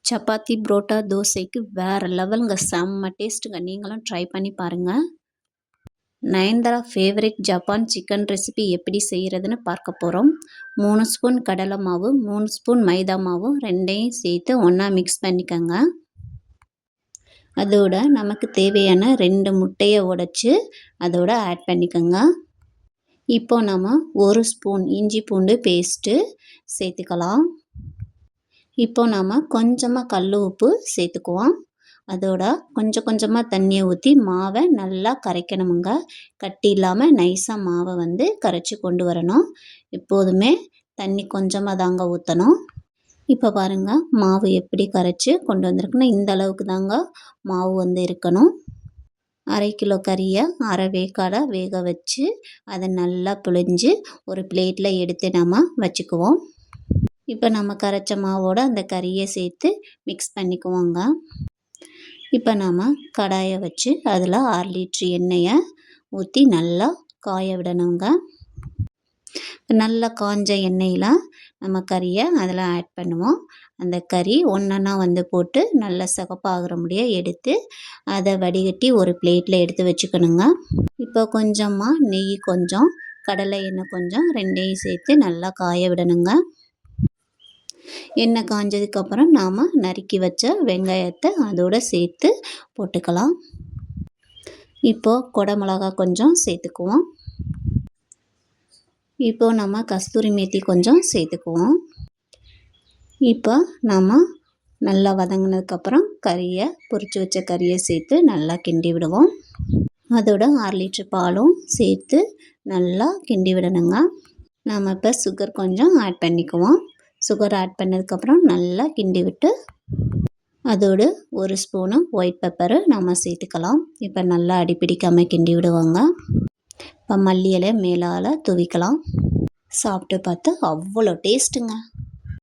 சப்பாத்தி, புரோட்டா, தோசைக்கு வேறு லெவலுங்க. செம்ம டேஸ்ட்டுங்க. நீங்களும் ட்ரை பண்ணி பாருங்கள். Nayanthara favourite Japan chicken recipe எப்படி செய்கிறதுன்னு பார்க்க போகிறோம். 3 ஸ்பூன் கடலை மாவு, 3 ஸ்பூன் மைதா மாவு ரெண்டையும் சேர்த்து ஒன்றா மிக்ஸ் பண்ணிக்கோங்க. அதோட நமக்கு தேவையான 2 முட்டையை உடைச்சி அதோட ஆட் பண்ணிக்கோங்க. இப்போ நம்ம 1 ஸ்பூன் இஞ்சி பூண்டு பேஸ்ட்டு சேர்த்துக்கலாம். இப்போ நாம் கொஞ்சமாக கல் உப்பு சேர்த்துக்குவோம். அதோட கொஞ்சம் கொஞ்சமாக தண்ணியை ஊற்றி மாவை நல்லா கரைக்கணுமுங்க. கட்டி இல்லாமல் நைஸாக மாவை கரைச்சி கொண்டு வரணும். எப்போதுமே தண்ணி கொஞ்சமாக தாங்க ஊற்றணும். இப்போ பாருங்கள் மாவு எப்படி கரைச்சி கொண்டு வந்திருக்குன்னா இந்த அளவுக்கு தாங்க மாவு இருக்கணும். 1/2 கிலோ கறியை அரை வேக்காடை வேக வச்சு அதை நல்லா புழிஞ்சு ஒரு பிளேட்டில் எடுத்து நம்ம வச்சுக்குவோம். இப்போ நம்ம கரைச்ச மாவோட அந்த கறியை சேர்த்து மிக்ஸ் பண்ணிக்குவோங்க. இப்போ நாம் கடாயை வச்சு அதில் 6 லிட்ரு எண்ணெயை ஊற்றி நல்லா காய விடணுங்க. நல்லா காஞ்ச எண்ணெயில் நம்ம கறியை அதில் ஆட் பண்ணுவோம். அந்த கறி ஒன்றா போட்டு நல்லா சிகப்பாகிற முடிய எடுத்து அதை வடிகட்டி ஒரு பிளேட்டில் எடுத்து வச்சுக்கணுங்க. இப்போ கொஞ்சமாக நெய் கொஞ்சம் கடலை எண்ணெய் கொஞ்சம் ரெண்டையும் சேர்த்து நல்லா காய விடணுங்க. எண்ணெய் காஞ்சதுக்கப்புறம் நாம் நறுக்கி வச்ச வெங்காயத்தை அதோடு சேர்த்து போட்டுக்கலாம். இப்போது கொடை மிளகா கொஞ்சம் சேர்த்துக்குவோம். இப்போது நம்ம கஸ்தூரி மேத்தி கொஞ்சம் சேர்த்துக்குவோம். இப்போ நாம் நல்லா வதங்கினதுக்கப்புறம் கறியை பொரிச்சு வச்ச கறியை சேர்த்து நல்லா கிண்டி விடுவோம். அதோட 6 லிட்ரு பாலும் சேர்த்து நல்லா கிண்டி விடணுங்க. நாம் இப்போ சுகர் கொஞ்சம் ஆட் பண்ணிக்குவோம். சுகர் ஆட் பண்ணதுக்கப்புறம் நல்லா கிண்டி விட்டு அதோடு 1 ஸ்பூனு ஒயிட் பெப்பரு நம்ம சேர்த்துக்கலாம். இப்போ நல்லா அடிப்பிடிக்காமல் கிண்டி விடுவாங்க. இப்போ மல்லி இலை மேலால் தூவிக்கலாம். சாப்பிட்டு பார்த்து அவ்வளோ டேஸ்ட்டுங்க.